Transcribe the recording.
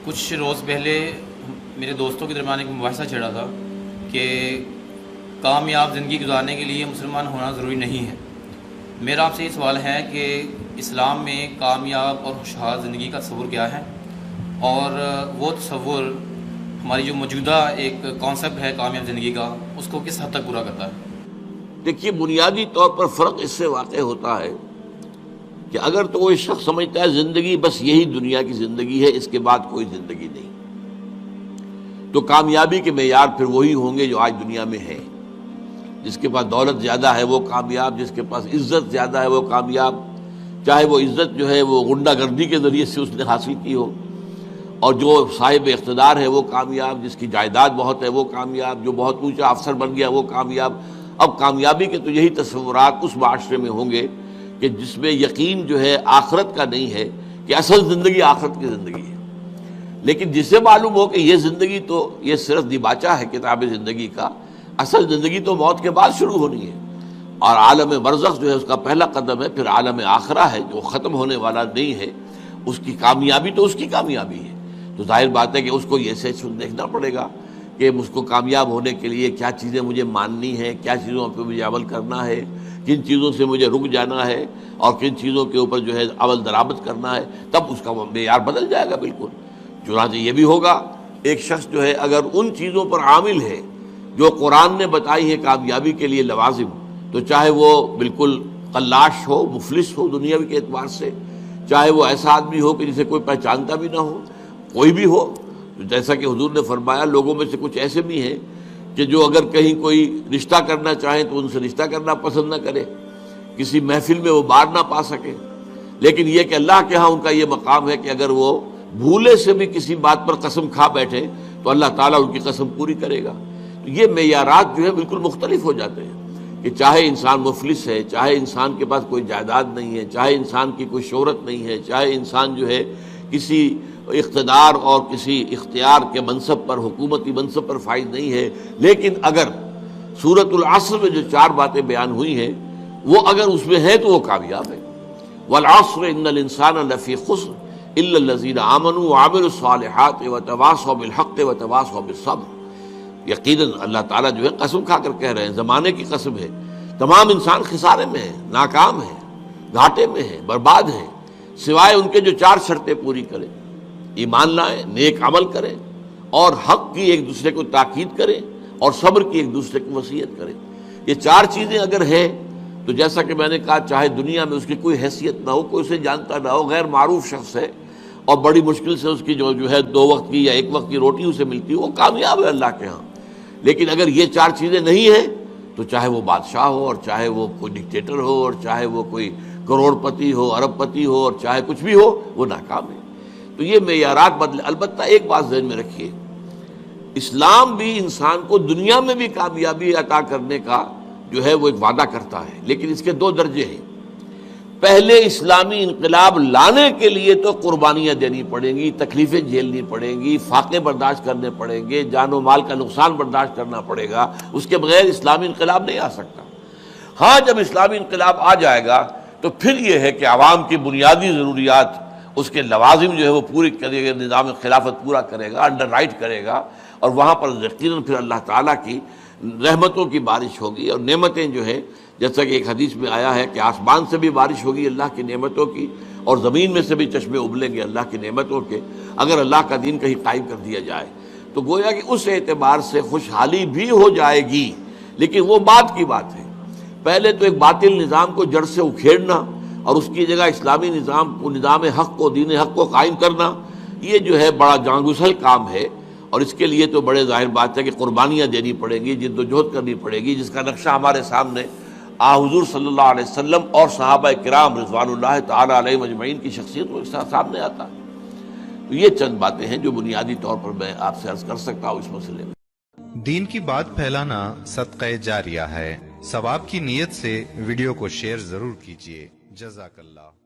کچھ روز پہلے میرے دوستوں کے درمیان ایک مباحثہ چھڑا تھا کہ کامیاب زندگی گزارنے کے لیے مسلمان ہونا ضروری نہیں ہے۔ میرا آپ سے یہ سوال ہے کہ اسلام میں کامیاب اور خوشحال زندگی کا تصور کیا ہے، اور وہ تصور ہماری جو موجودہ ایک کانسیپٹ ہے کامیاب زندگی کا، اس کو کس حد تک پورا کرتا ہے؟ دیکھیے، بنیادی طور پر فرق اس سے واقع ہوتا ہے کہ اگر تو وہ شخص سمجھتا ہے زندگی بس یہی دنیا کی زندگی ہے، اس کے بعد کوئی زندگی نہیں، تو کامیابی کے معیار پھر وہی ہوں گے جو آج دنیا میں ہے۔ جس کے پاس دولت زیادہ ہے وہ کامیاب، جس کے پاس عزت زیادہ ہے وہ کامیاب، چاہے وہ عزت جو ہے وہ غنڈہ گردی کے ذریعے سے اس نے حاصل کی ہو، اور جو صاحب اقتدار ہے وہ کامیاب، جس کی جائیداد بہت ہے وہ کامیاب، جو بہت اونچا افسر بن گیا وہ کامیاب۔ اب کامیابی کے تو یہی تصورات اس معاشرے میں ہوں گے کہ جس میں یقین جو ہے آخرت کا نہیں ہے، کہ اصل زندگی آخرت کی زندگی ہے۔ لیکن جسے معلوم ہو کہ یہ زندگی تو یہ صرف دیباچہ ہے کتاب زندگی کا، اصل زندگی تو موت کے بعد شروع ہونی ہے، اور عالم برزخ جو ہے اس کا پہلا قدم ہے، پھر عالم آخرہ ہے جو ختم ہونے والا نہیں ہے، اس کی کامیابی تو اس کی کامیابی ہے۔ تو ظاہر بات ہے کہ اس کو یہ سوچ دیکھنا پڑے گا کہ مجھ کو کامیاب ہونے کے لیے کیا چیزیں مجھے ماننی ہیں، کیا چیزوں پہ مجھے عمل کرنا ہے، کن چیزوں سے مجھے رک جانا ہے، اور کن چیزوں کے اوپر جو ہے عمل درآمد کرنا ہے، تب اس کا معیار بدل جائے گا بالکل۔ چنانچہ یہ بھی ہوگا، ایک شخص جو ہے اگر ان چیزوں پر عامل ہے جو قرآن نے بتائی ہے کامیابی کے لیے لوازم، تو چاہے وہ بالکل قلاش ہو، مفلس ہو دنیاوی کے اعتبار سے، چاہے وہ ایسا آدمی ہو کہ جسے کوئی پہچانتا بھی نہ ہو، کوئی بھی ہو، جیسا کہ حضور نے فرمایا لوگوں میں سے کچھ ایسے بھی ہیں کہ جو اگر کہیں کوئی رشتہ کرنا چاہیں تو ان سے رشتہ کرنا پسند نہ کرے، کسی محفل میں وہ بار نہ پا سکے، لیکن یہ کہ اللہ کے ہاں ان کا یہ مقام ہے کہ اگر وہ بھولے سے بھی کسی بات پر قسم کھا بیٹھے تو اللہ تعالیٰ ان کی قسم پوری کرے گا۔ تو یہ معیارات جو ہے بالکل مختلف ہو جاتے ہیں کہ چاہے انسان مفلس ہے، چاہے انسان کے پاس کوئی جائیداد نہیں ہے، چاہے انسان کی کوئی شہرت نہیں ہے، چاہے انسان جو ہے کسی اقتدار اور کسی اختیار کے منصب پر، حکومتی منصب پر فائز نہیں ہے، لیکن اگر سورۃ العصر میں جو 4 باتیں بیان ہوئی ہیں وہ اگر اس میں ہے تو وہ کامیاب ہے۔ والعصر ان الانسان لفی خسر الا الذین آمنوا وعملوا الصالحات وتواصوا بالحق وتواصوا بالصبر۔ یقیناً اللہ تعالیٰ جو ہے قسم کھا کر کہہ رہے ہیں، زمانے کی قسم ہے، تمام انسان خسارے میں ہیں، ناکام ہیں، گھاٹے میں ہیں، برباد ہیں، سوائے ان کے جو 4 شرطیں پوری کریں، ایمان لائیں، نیک عمل کریں، اور حق کی ایک دوسرے کو تاکید کریں، اور صبر کی ایک دوسرے کو وصیت کریں۔ یہ 4 چیزیں اگر ہیں تو جیسا کہ میں نے کہا، چاہے دنیا میں اس کی کوئی حیثیت نہ ہو، کوئی اسے جانتا نہ ہو، غیر معروف شخص ہے اور بڑی مشکل سے اس کی جو ہے 2 وقت کی یا 1 وقت کی روٹی اسے ملتی ہے، وہ کامیاب ہے اللہ کے ہاں۔ لیکن اگر یہ 4 چیزیں نہیں ہیں تو چاہے وہ بادشاہ ہو، اور چاہے وہ کوئی ڈکٹیٹر ہو، اور چاہے وہ کوئی کروڑ پتی ہو، ارب پتی ہو، اور چاہے کچھ بھی ہو، وہ ناکام ہے۔ تو یہ معیارات بدلے۔ البتہ ایک بات ذہن میں رکھیے، اسلام بھی انسان کو دنیا میں بھی کامیابی عطا کرنے کا جو ہے وہ ایک وعدہ کرتا ہے، لیکن اس کے 2 درجے ہیں۔ پہلے اسلامی انقلاب لانے کے لیے تو قربانیاں دینی پڑیں گی، تکلیفیں جھیلنی پڑیں گی، فاقے برداشت کرنے پڑیں گے، جان و مال کا نقصان برداشت کرنا پڑے گا، اس کے بغیر اسلامی انقلاب نہیں آ سکتا۔ ہاں، جب اسلامی انقلاب آ جائے گا تو پھر یہ ہے کہ عوام کی بنیادی ضروریات، اس کے لوازم جو ہے وہ پوری کرے گا، نظام خلافت پورا کرے گا، انڈر رائٹ کرے گا، اور وہاں پر یقیناً پھر اللہ تعالیٰ کی رحمتوں کی بارش ہوگی، اور نعمتیں جو ہے جیسا کہ ایک حدیث میں آیا ہے کہ آسمان سے بھی بارش ہوگی اللہ کی نعمتوں کی، اور زمین میں سے بھی چشمے ابلیں گے اللہ کی نعمتوں کے، اگر اللہ کا دین کہیں قائم کر دیا جائے تو گویا کہ اس اعتبار سے خوشحالی بھی ہو جائے گی۔ لیکن وہ بات کی بات ہے، پہلے تو ایک باطل نظام کو جڑ سے اکھیڑنا اور اس کی جگہ اسلامی نظام کو، نظام حق کو، دین حق کو قائم کرنا، یہ جو ہے بڑا جانگزل کام ہے، اور اس کے لیے تو بڑے ظاہر بات ہے کہ قربانیاں دینی پڑیں گی، جد و جہد کرنی پڑے گی، جس کا نقشہ ہمارے سامنے حضور صلی اللہ علیہ وسلم اور صحابہ کرام رضوان اللہ تعالی علیہم اجمعین کی شخصیت کے سامنے آتا ہے۔ تو یہ چند باتیں ہیں جو بنیادی طور پر میں آپ سے عرض کر سکتا ہوں اس مسئلے میں۔ دین کی بات پھیلانا صدقہ جاریہ ہے، ثواب کی نیت سے ویڈیو کو شیئر ضرور کیجیے۔ جزاک اللہ۔